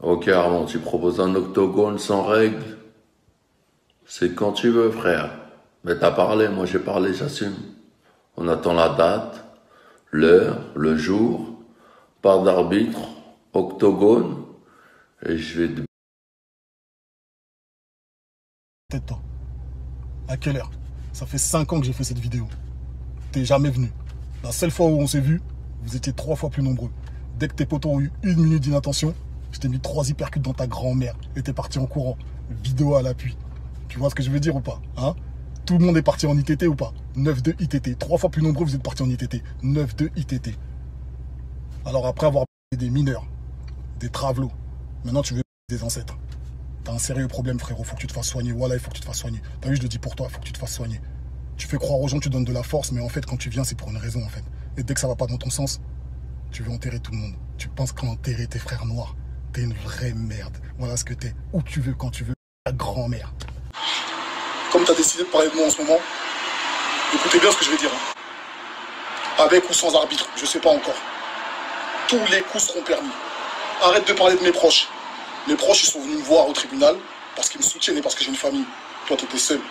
Ok Armand, tu proposes un octogone sans règles? C'est quand tu veux frère. Mais t'as parlé, moi j'ai parlé, j'assume. On attend la date, l'heure, le jour, part d'arbitre, octogone, et je vais te... Tête-toi. À quelle heure? Ça fait 5 ans que j'ai fait cette vidéo. T'es jamais venu. La seule fois où on s'est vu, vous étiez 3 fois plus nombreux. Dès que tes potos ont eu 1 minute d'inattention, je t'ai mis 3 hypercutes dans ta grand-mère et t'es parti en courant. Vidéo à l'appui. Tu vois ce que je veux dire ou pas, hein? Tout le monde est parti en ITT ou pas? 9-2 ITT. 3 fois plus nombreux, vous êtes partis en ITT. 9-2 ITT. Alors après avoir des mineurs, des travelots, maintenant tu veux des ancêtres. T'as un sérieux problème, frérot. Faut que tu te fasses soigner. Voilà, il faut que tu te fasses soigner. T'as vu, je le dis pour toi, il faut que tu te fasses soigner. Tu fais croire aux gens que tu donnes de la force, mais en fait, quand tu viens, c'est pour une raison, en fait. Et dès que ça va pas dans ton sens, tu veux enterrer tout le monde. Tu penses qu'enterrer tes frères noirs, t'es une vraie merde. Voilà ce que t'es. Où tu veux, quand tu veux. Ta grand-mère. Comme t'as décidé de parler de moi en ce moment, écoutez bien ce que je vais dire. Avec ou sans arbitre, je sais pas encore. Tous les coups seront permis. Arrête de parler de mes proches. Mes proches, ils sont venus me voir au tribunal parce qu'ils me soutiennent et parce que j'ai une famille. Toi, t'étais seul.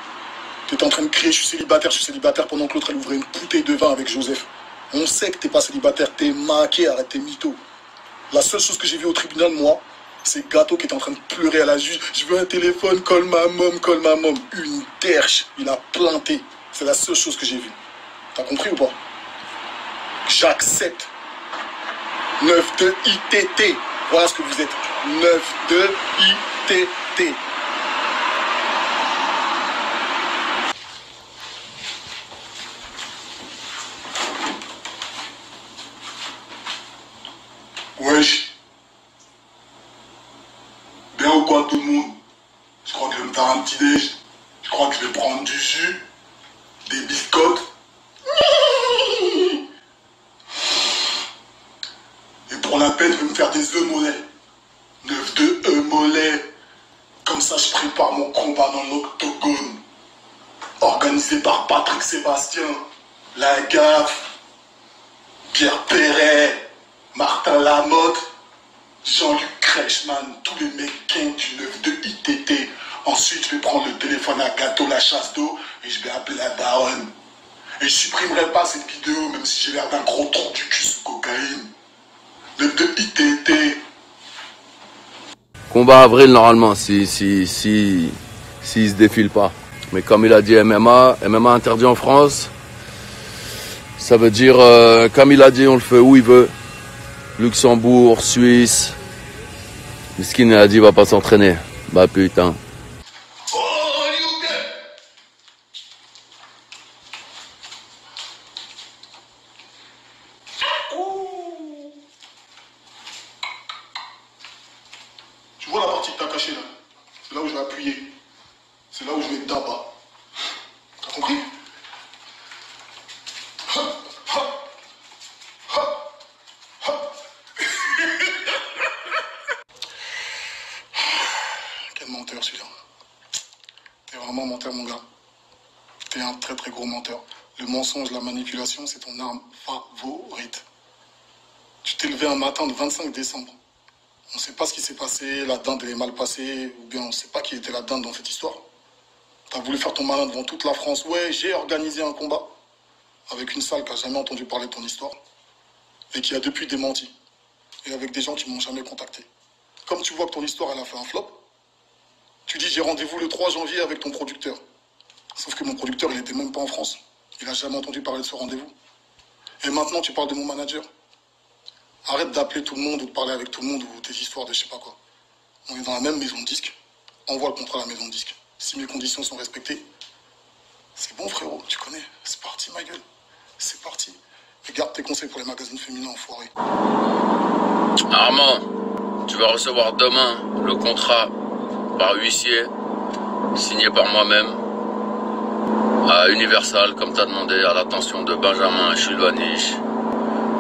T'étais en train de crier, je suis célibataire, pendant que l'autre, elle ouvrait une bouteille de vin avec Joseph. On sait que t'es pas célibataire, t'es maqué, arrête tes mythos. La seule chose que j'ai vue au tribunal, moi, c'est Gâteau qui était en train de pleurer à la juge. Je veux un téléphone, call ma mom, call ma mom. Une derche, il a planté. C'est la seule chose que j'ai vue. T'as compris ou pas? J'accepte. 9-2 ITT. Voilà ce que vous êtes. 9-2 ITT. Wesh. Bien ou quoi tout le monde? Je crois que je vais me faire un petit déj. Je crois que je vais prendre du jus, des biscottes. Et pour la peine, je vais me faire des œufs mollets. 9-2 œufs mollets. Comme ça, je prépare mon combat dans l'octogone. Organisé par Patrick Sébastien, La Gaffe, Pierre Perret, Martin Lamotte, Jean-Luc Kreischmann, tous les mecs du 9-2 ITT. Ensuite, je vais prendre le téléphone à Gâteau, la chasse d'eau, et je vais appeler la daronne. Et je supprimerai pas cette vidéo, même si j'ai l'air d'un gros trou du cul sous cocaïne. 9-2 ITT. Combat avril normalement, si il se défile pas. Mais comme il a dit MMA interdit en France, ça veut dire, comme il a dit, on le fait où il veut. Luxembourg, Suisse. Miskin il a dit, il va pas s'entraîner. Bah putain. Tu vois la partie que t'as cachée là? C'est là où je vais appuyer. C'est là où je vais tabac. T'as compris? Quel menteur celui-là. T'es vraiment menteur mon gars. T'es un très très gros menteur. Le mensonge, la manipulation, c'est ton arme favorite. Tu t'es levé un matin le 25 décembre. On ne sait pas ce qui s'est passé, la dinde elle est mal passée, ou bien on ne sait pas qui était la dinde dans cette histoire. T'as voulu faire ton malin devant toute la France. Ouais, j'ai organisé un combat avec une salle qui n'a jamais entendu parler de ton histoire et qui a depuis démenti. Et avec des gens qui m'ont jamais contacté. Comme tu vois que ton histoire elle a fait un flop, tu dis j'ai rendez-vous le 3 janvier avec ton producteur. Sauf que mon producteur il n'était même pas en France. Il n'a jamais entendu parler de ce rendez-vous. Et maintenant tu parles de mon manager. Arrête d'appeler tout le monde ou de parler avec tout le monde ou des histoires de je sais pas quoi. On est dans la même maison de disques. Envoie le contrat à la maison de disques. Si mes conditions sont respectées, c'est bon frérot, tu connais. C'est parti ma gueule. C'est parti. Et garde tes conseils pour les magazines féminins enfoirés. Armand, tu vas recevoir demain le contrat par huissier, signé par moi-même, à Universal, comme t'as demandé, à l'attention de Benjamin Chulvanich.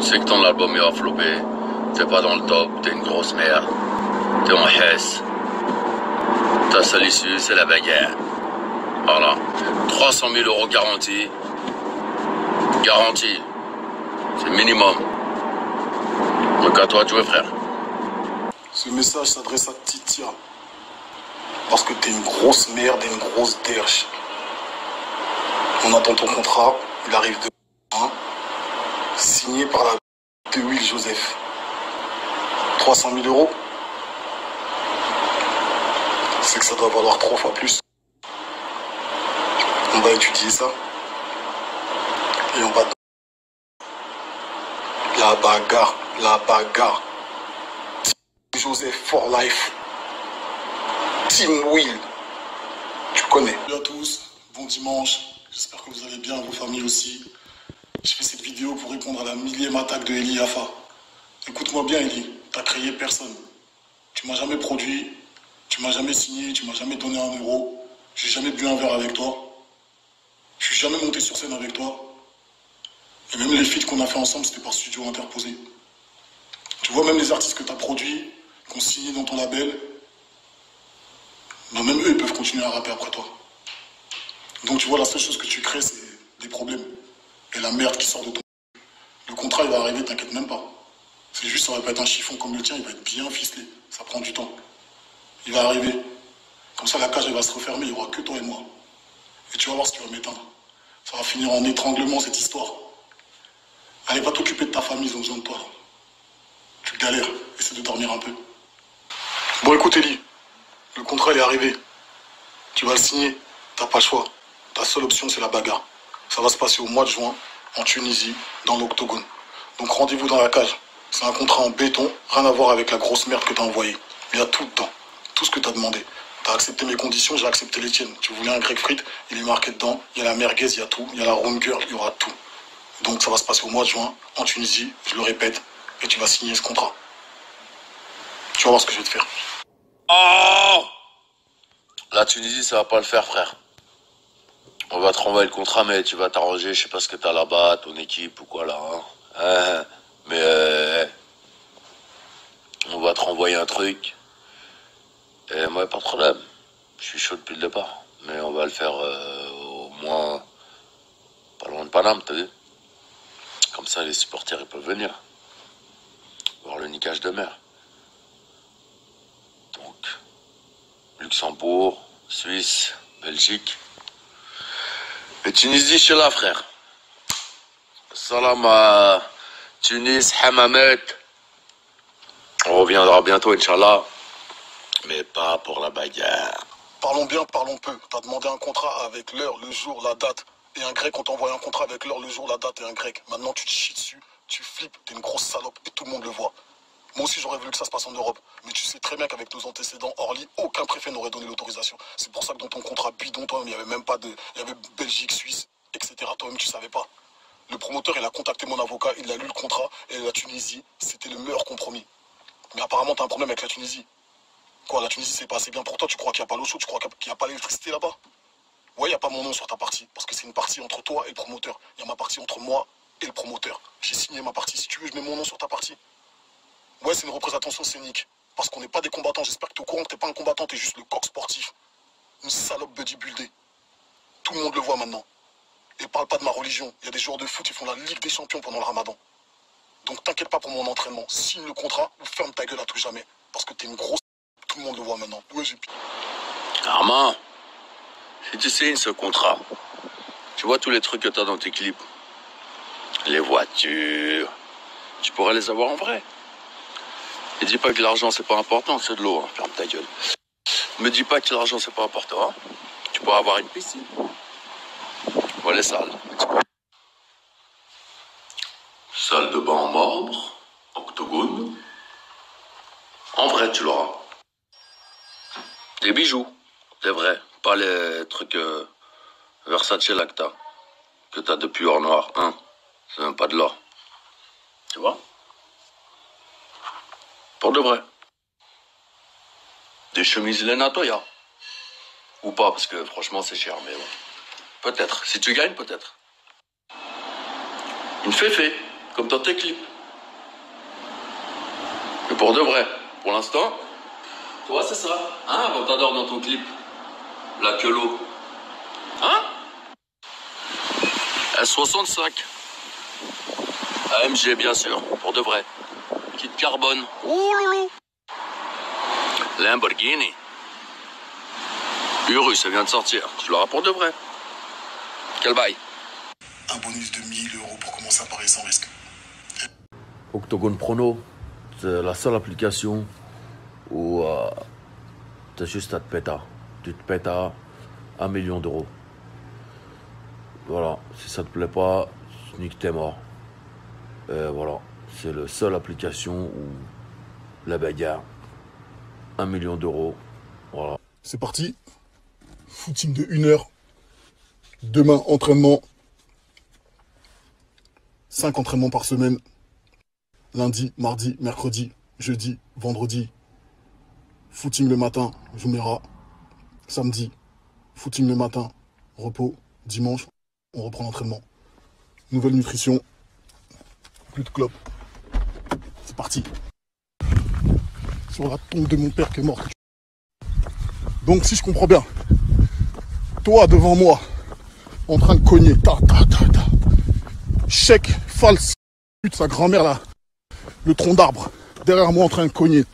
Tu sais que ton album il va flopper, t'es pas dans le top, t'es une grosse merde, t'es en hesse. Ta seule issue, c'est la bagarre. Voilà. 300 000 € garantie. Garantie. C'est minimum. Donc à toi de jouer, frère. Ce message s'adresse à Titia. Parce que t'es une grosse merde et une grosse derche. On attend ton contrat, il arrive de signé par la de Will Joseph. 300 000 euros. C'est que ça doit valoir 3 fois plus. On va étudier ça. Et on va... La bagarre, la bagarre. Team Joseph for life. Team Will. Tu connais. Salut à tous, bon dimanche. J'espère que vous allez bien, vos familles aussi. Je fais cette vidéo pour répondre à la millième attaque de Eli Yafa. Écoute-moi bien, Eli. T'as créé personne. Tu m'as jamais produit. Tu m'as jamais signé. Tu m'as jamais donné un euro. J'ai jamais bu un verre avec toi. Je suis jamais monté sur scène avec toi. Et même les feats qu'on a fait ensemble, c'était par studio interposé. Tu vois, même les artistes que tu as produits, qu'on signé dans ton label, ben même eux, ils peuvent continuer à rapper après toi. Donc tu vois, la seule chose que tu crées, c'est des problèmes. Et la merde qui sort de ton... Le contrat, il va arriver, t'inquiète même pas. C'est juste, ça va pas être un chiffon comme le tien, il va être bien ficelé. Ça prend du temps. Il va arriver. Comme ça, la cage, elle va se refermer, il n'y aura que toi et moi. Et tu vas voir ce qui va m'éteindre. Ça va finir en étranglement, cette histoire. Allez, va t'occuper de ta famille, ils ont besoin de toi. Tu galères, essaie de dormir un peu. Bon, écoute, Eli, le contrat, il est arrivé. Tu vas le signer, t'as pas le choix. Ta seule option, c'est la bagarre. Ça va se passer au mois de juin, en Tunisie, dans l'Octogone. Donc rendez-vous dans la cage. C'est un contrat en béton, rien à voir avec la grosse merde que t'as envoyée. Il y a tout dedans, tout ce que t'as demandé. T'as accepté mes conditions, j'ai accepté les tiennes. Tu voulais un grec frites, il est marqué dedans. Il y a la merguez, il y a tout. Il y a la room girl, il y aura tout. Donc ça va se passer au mois de juin, en Tunisie, je le répète, et tu vas signer ce contrat. Tu vas voir ce que je vais te faire. Oh, la Tunisie, ça va pas le faire, frère. On va te renvoyer le contrat, mais tu vas t'arranger, je sais pas ce que t'as là-bas, ton équipe ou quoi là. Hein. Mais on va te renvoyer un truc. Et moi, pas de problème. Je suis chaud depuis le départ. Mais on va le faire au moins pas loin de Paname, t'as vu? Comme ça, les supporters, ils peuvent venir. Voir le niquage de mer. Donc, Luxembourg, Suisse, Belgique. Et Tunisie, je suis là, frère. Salam à Tunis, Hamamet. On reviendra bientôt, Inch'Allah. Mais pas pour la bagarre. Parlons bien, parlons peu. T'as demandé un contrat avec l'heure, le jour, la date. Et un grec, on t'a envoyé un contrat avec l'heure, le jour, la date et un grec. Maintenant, tu te chies dessus, tu flippes, t'es une grosse salope et tout le monde le voit. Moi aussi, j'aurais voulu que ça se passe en Europe. Mais tu sais très bien qu'avec nos antécédents, Orly, aucun préfet n'aurait donné l'autorisation. C'est pour ça que dans ton contrat bidon, toi-même, il n'y avait même pas de... Il y avait Belgique, Suisse, etc. Toi-même, tu savais pas. Le promoteur, il a contacté mon avocat, il a lu le contrat. Et la Tunisie, c'était le meilleur compromis. Mais apparemment, t'as un problème avec la Tunisie. Quoi, la Tunisie, c'est pas assez bien pour toi? Tu crois qu'il n'y a pas l'eau chaude? Tu crois qu'il n'y a pas l'électricité là-bas? Ouais, il n'y a pas mon nom sur ta partie. Parce que c'est une partie entre toi et le promoteur. Il y a ma partie entre moi et le promoteur. J'ai signé ma partie. Si tu veux, je mets mon nom sur ta partie. Ouais, c'est une représentation scénique. Parce qu'on n'est pas des combattants. J'espère que tu es au courant que tu n'es pas un combattant, tu es juste le coq sportif. Une salope bodybuildée. Tout le monde le voit maintenant. Et parle pas de ma religion. Il y a des joueurs de foot qui font la Ligue des Champions pendant le Ramadan. Donc t'inquiète pas pour mon entraînement. Signe le contrat ou ferme ta gueule à tout jamais. Parce que t'es une grosse... Tout le monde le voit maintenant. Ouais, j'ai... Armand, si tu signes ce contrat, tu vois tous les trucs que t'as dans tes clips. Les voitures, tu pourrais les avoir en vrai. Et dis pas que l'argent c'est pas important, c'est de l'eau, hein. Ferme ta gueule. Me dis pas que l'argent c'est pas important, hein. Tu pourrais avoir une piscine. Voilà les salles. Salle de bain en marbre, octogone. En vrai, tu l'auras. Des bijoux, des vrais, pas les trucs Versace Lacta que t'as depuis or noir, hein. C'est même pas de l'or. Tu vois? Pour de vrai. Des chemises Lena Toya. Ou pas, parce que franchement c'est cher, mais bon. Peut-être. Si tu gagnes, peut-être. Une féfé, comme dans tes clips. Mais pour de vrai, pour l'instant, toi c'est ça. Hein, quand t'adores dans ton clip. La queue l'eau. Hein? S65. AMG, bien sûr, pour de vrai. Kit carbone. Ouh loulou. Lamborghini. Urus, ça vient de sortir. Je le rapporte de vrai. Quel bail? Un bonus de 1000 € pour commencer à parier sans risque. Octogone Prono, c'est la seule application où t'as juste à te péter. Tu te pètes à 1 million d'euros. Voilà, si ça te plaît pas, nique t'es mort. Et voilà, c'est la seule application où la bagarre, 1 million d'euros. Voilà. C'est parti. Footing de 1 heure. Demain, entraînement. 5 entraînements par semaine. Lundi, mardi, mercredi, jeudi, vendredi. Footing le matin, Jumeirah. Samedi, footing le matin, repos. Dimanche, on reprend l'entraînement. Nouvelle nutrition. Plus de clopes. C'est parti. Sur la tombe de mon père qui est mort. Donc si je comprends bien, toi devant moi, en train de cogner, chèque, false, pute, sa grand-mère là, le tronc d'arbre, derrière moi en train de cogner,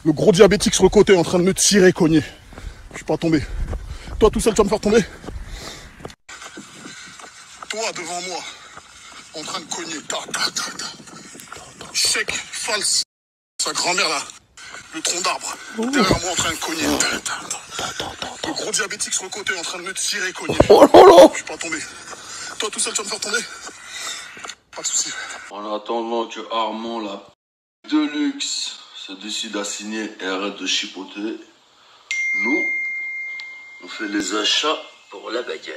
le gros diabétique sur le côté en train de me tirer, cogner. Je suis pas tombé. Toi tout seul tu vas me faire tomber. Toi devant moi, en train de cogner, chèque, false, sa grand-mère là, le tronc d'arbre, derrière moi en train de cogner. Le gros diabétique sur le côté en train de me tirer, cogner. Je suis pas tombé. Toi tout seul tu vas me faire tomber. Pas de soucis. En attendant que Armand, la Deluxe, se décide à signer et arrête de chipoter, nous, on fait les achats pour la bagarre.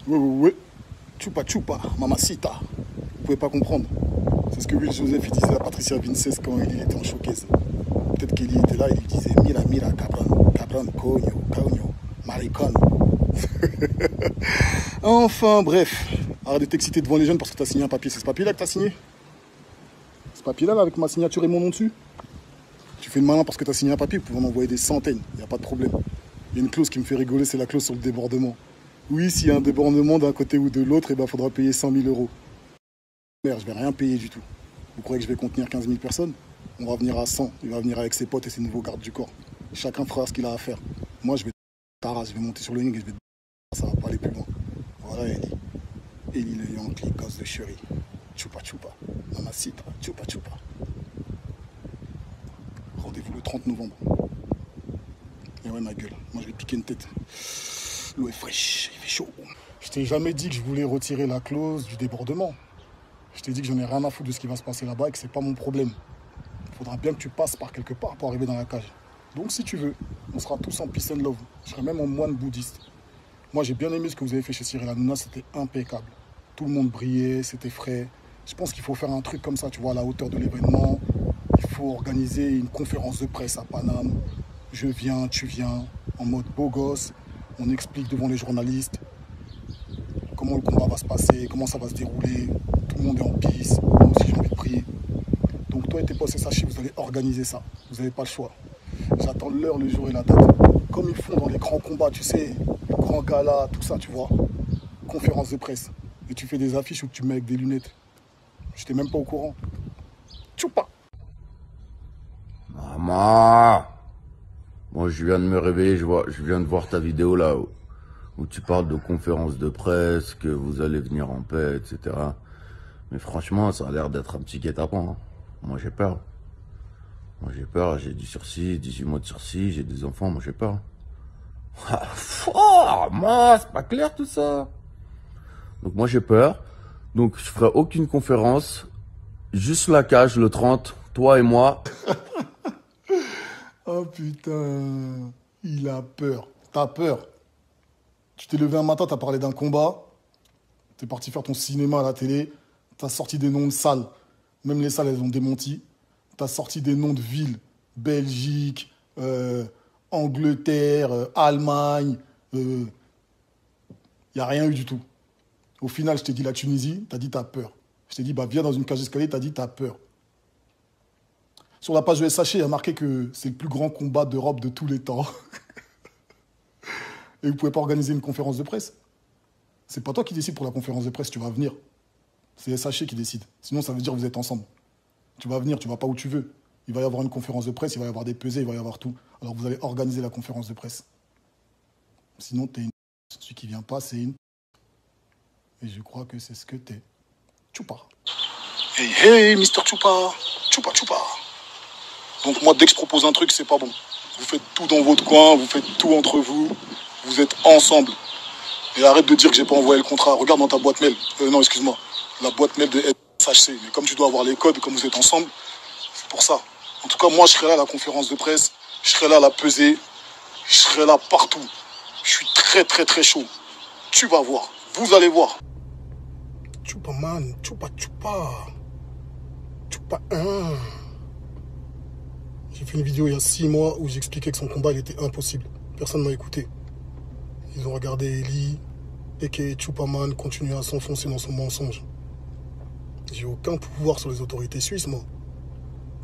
Ouais. Chupa chupa, mamacita. Vous pouvez pas comprendre. C'est ce que Will Joseph il disait à Patricia Vinces quand il était en showcase. Peut-être qu'il était là, il lui disait Mira, mira, cabron, coño, maricon. Enfin, bref. Arrête de t'exciter devant les jeunes parce que t'as signé un papier. C'est ce papier-là que t'as signé? Ce papier-là, là, avec ma signature et mon nom dessus? Tu fais le malin parce que t'as signé un papier, vous pouvez en envoyer des centaines, il n'y a pas de problème. Il y a une clause qui me fait rigoler, c'est la clause sur le débordement. Oui, s'il y a un débordement d'un côté ou de l'autre, il faudra payer 100 000 €. Merde, je vais rien payer du tout. Vous croyez que je vais contenir 15 000 personnes? On va venir à 100. Il va venir avec ses potes et ses nouveaux gardes du corps. Chacun fera ce qu'il a à faire. Moi, je vais je vais monter sur le ring et je vais ça va pas aller plus loin. Voilà Eli. Eli le Yankee, gosse de chérie. Chupa chupa. Mamacita, chupa chupa. Rendez-vous le 30 novembre. Et ouais, ma gueule, moi je vais piquer une tête. L'eau est fraîche, il fait chaud. Je t'ai jamais dit que je voulais retirer la clause du débordement. Je t'ai dit que j'en ai rien à foutre de ce qui va se passer là-bas et que c'est pas mon problème. Il faudra bien que tu passes par quelque part pour arriver dans la cage. Donc si tu veux, on sera tous en peace and love. Je serai même en moine bouddhiste. Moi j'ai bien aimé ce que vous avez fait chez Cyril Hanouna, c'était impeccable. Tout le monde brillait, c'était frais. Je pense qu'il faut faire un truc comme ça, tu vois, à la hauteur de l'événement. Il faut organiser une conférence de presse à Paname. Je viens, tu viens, en mode beau gosse. On explique devant les journalistes comment le combat va se passer, comment ça va se dérouler. Tout le monde est en pisse. Moi aussi, j'ai envie de prier. Donc, toi et tes potes et sachez, vous allez organiser ça. Vous n'avez pas le choix. J'attends l'heure, le jour et la date. Comme ils font dans les grands combats, tu sais, les grands galas, tout ça, tu vois. Conférence de presse. Et tu fais des affiches où tu mets avec des lunettes. Je n'étais même pas au courant. Tchoupa! Maman! Moi, je viens de me réveiller, je viens de voir ta vidéo là où tu parles de conférence de presse, que vous allez venir en paix, etc. Mais franchement, ça a l'air d'être un petit guet-apens. Hein. Moi, j'ai peur. Moi, j'ai peur, j'ai du sursis, 18 mois de sursis, j'ai des enfants, moi, j'ai peur. Moi, c'est pas clair tout ça. Donc, moi, j'ai peur. Donc, je ferai aucune conférence. Juste la cage, le 30, toi et moi. Oh putain, il a peur. T'as peur. Tu t'es levé un matin, t'as parlé d'un combat. T'es parti faire ton cinéma à la télé. T'as sorti des noms de salles. Même les salles, elles ont démenti. T'as sorti des noms de villes. Belgique, Angleterre, Allemagne. Il n'y a rien eu du tout. Au final, je t'ai dit la Tunisie, t'as dit t'as peur. Je t'ai dit, bah, viens dans une cage d'escalier, t'as dit t'as peur. Sur la page de SHE, il y a marqué que c'est le plus grand combat d'Europe de tous les temps. Et vous pouvez pas organiser une conférence de presse. C'est pas toi qui décide pour la conférence de presse, tu vas venir. C'est SHE qui décide. Sinon, ça veut dire que vous êtes ensemble. Tu vas venir, tu vas pas où tu veux. Il va y avoir une conférence de presse, il va y avoir des pesées, il va y avoir tout. Alors vous allez organiser la conférence de presse. Sinon, t'es une... Celui qui vient pas, c'est une... Et je crois que c'est ce que t'es. Tchoupa. Hey, hey, Mr. Tchoupa. Tchoupa, tchoupa. Donc moi, dès que je propose un truc, c'est pas bon. Vous faites tout dans votre coin, vous faites tout entre vous. Vous êtes ensemble. Et arrête de dire que j'ai pas envoyé le contrat. Regarde dans ta boîte mail. Non, excuse-moi. La boîte mail de SHC. Mais comme tu dois avoir les codes, comme vous êtes ensemble, c'est pour ça. En tout cas, moi, je serai là à la conférence de presse. Je serai là à la pesée. Je serai là partout. Je suis très, très, très chaud. Tu vas voir. Vous allez voir. Tchoupa, man. Tchoupa, tchoupa. Tchoupa 1. J'ai fait une vidéo il y a 6 mois où j'expliquais que son combat, il était impossible. Personne ne m'a écouté. Ils ont regardé Eli et que Tchoupaman continue à s'enfoncer dans son mensonge. J'ai aucun pouvoir sur les autorités suisses, moi.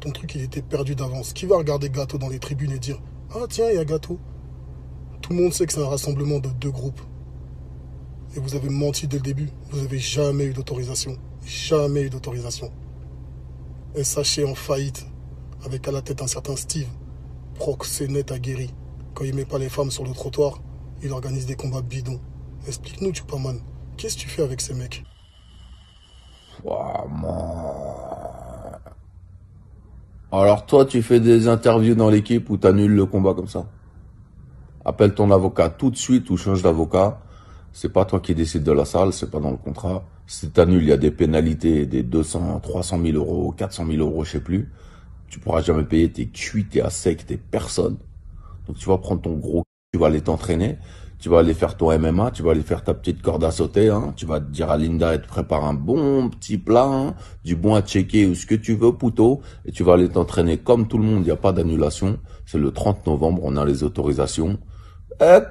Ton truc, il était perdu d'avance. Qui va regarder Gâteau dans les tribunes et dire « Ah tiens, il y a Gâteau ». Tout le monde sait que c'est un rassemblement de 2 groupes. Et vous avez menti dès le début. Vous n'avez jamais eu d'autorisation. Jamais eu d'autorisation. SHE en faillite, avec à la tête un certain Steve. Proxénète aguerri. Quand il met pas les femmes sur le trottoir, il organise des combats bidons. Explique-nous, Tchoupaman, qu'est-ce que tu fais avec ces mecs? Alors toi, tu fais des interviews dans l'équipe où tu annules le combat comme ça. Appelle ton avocat tout de suite ou change d'avocat. C'est pas toi qui décides de la salle, c'est pas dans le contrat. Si t'annules, il y a des pénalités, des 200, 300 000 euros, 400 000 euros, je sais plus. Tu pourras jamais payer, t'es cuit, t'es à sec, t'es personne. Donc tu vas prendre ton gros, tu vas aller t'entraîner, tu vas aller faire ton MMA, tu vas aller faire ta petite corde à sauter, hein. Tu vas te dire à Linda, elle te prépare un bon petit plat, hein, du bon à checker ou ce que tu veux, pouto, et tu vas aller t'entraîner comme tout le monde, il n'y a pas d'annulation. C'est le 30 novembre, on a les autorisations.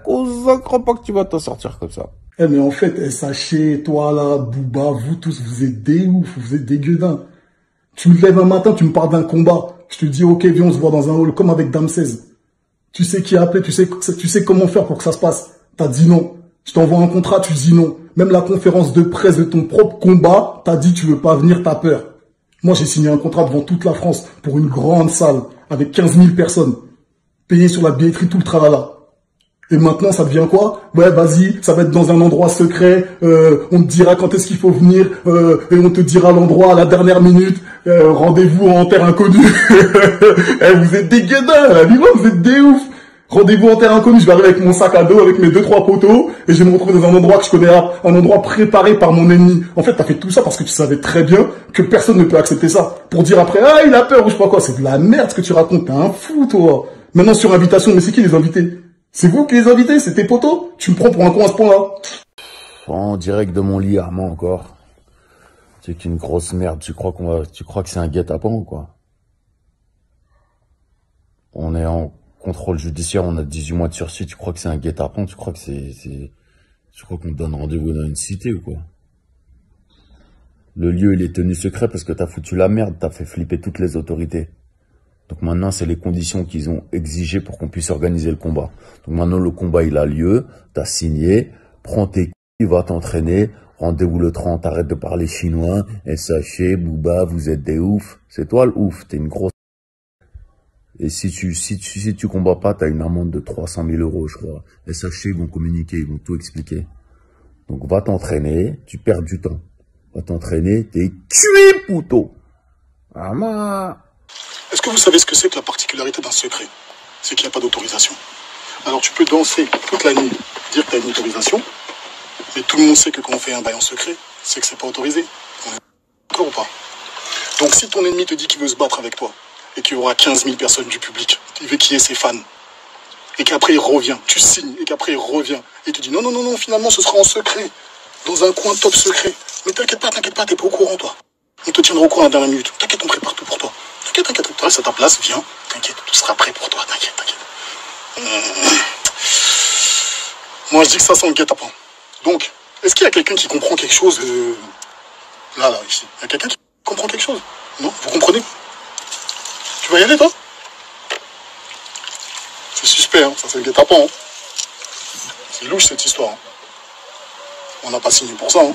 Cousin, crois pas que tu vas t'en sortir comme ça. Eh mais en fait, SHE, toi là, Booba, vous tous, vous êtes des ouf, vous êtes des gueudins. Tu me lèves un matin, tu me parles d'un combat. Je te dis, ok, viens, on se voit dans un hall, comme avec Dame 16. Tu sais qui a appelé, tu sais comment faire pour que ça se passe. T'as dit non. Je t'envoie un contrat, tu dis non. Même la conférence de presse de ton propre combat, t'as dit tu veux pas venir, t'as peur. Moi, j'ai signé un contrat devant toute la France pour une grande salle avec 15 000 personnes. Payé sur la billetterie, tout le tralala. Et maintenant, ça devient quoi? Ouais, vas-y, ça va être dans un endroit secret, on te dira quand est-ce qu'il faut venir, et on te dira l'endroit à la dernière minute, rendez-vous en terre inconnue. Vous êtes des gueudins, là, dis-moi, vous êtes des ouf. Rendez-vous en terre inconnue, je vais arriver avec mon sac à dos, avec mes 2-3 poteaux, et je vais me retrouver dans un endroit que je connais, un endroit préparé par mon ennemi. En fait, t'as fait tout ça parce que tu savais très bien que personne ne peut accepter ça. Pour dire après, ah, il a peur, ou je sais pas quoi, c'est de la merde ce que tu racontes, t'es un fou, toi. Maintenant, sur invitation, mais c'est qui les invités? C'est vous qui les invitez, c'est tes potos? Tu me prends pour un con à ce point-là? En direct de mon lit, Armand, encore. Tu es qu'une grosse merde, tu crois que c'est un guet-apens ou quoi? On est en contrôle judiciaire, on a 18 mois de sursis, tu crois que c'est un guet-apens, tu crois qu'on te donne rendez-vous dans une cité ou quoi? Le lieu, il est tenu secret parce que t'as foutu la merde, t'as fait flipper toutes les autorités. Donc maintenant, c'est les conditions qu'ils ont exigées pour qu'on puisse organiser le combat. Donc maintenant, le combat, il a lieu, t'as signé, prends tes couilles, va t'entraîner, rendez-vous le 30, arrête de parler chinois, SHE, Booba, vous êtes des oufs. C'est toi le ouf, t'es une grosse... Et si tu combats pas, t'as une amende de 300 000 euros, je crois. SHE, ils vont communiquer, ils vont tout expliquer. Donc va t'entraîner, tu perds du temps. Va t'entraîner, t'es cuit, pouto. Ama. Est-ce que vous savez ce que c'est que la particularité d'un secret? C'est qu'il n'y a pas d'autorisation. Alors tu peux danser toute la nuit, dire que tu as une autorisation, Mais tout le monde sait que quand on fait un bail en secret, c'est que c'est pas autorisé. On est d'accord ou pas? Donc si ton ennemi te dit qu'il veut se battre avec toi, et qu'il y aura 15 000 personnes du public, il veut qu'il y ait ses fans, et qu'après il revient, tu signes, et qu'après il revient, et tu dis non, non, non, non, finalement ce sera en secret, dans un coin top secret. Mais t'inquiète pas, t'es pas au courant toi. On te tiendra au courant à la dernière minute. T'inquiète, on prépare tout pour toi. T'inquiète, tu restes à ta place, viens, t'inquiète, tout sera prêt pour toi, t'inquiète. Moi je dis que ça sent le guet-apens. Donc, est-ce qu'il y a quelqu'un qui comprend quelque chose là, ici? Il y a quelqu'un qui comprend quelque chose? Non? Vous comprenez? Tu vas y aller, toi? C'est suspect, hein? Ça c'est le guet-apens. Hein? C'est louche cette histoire. Hein? On n'a pas signé pour ça. Hein?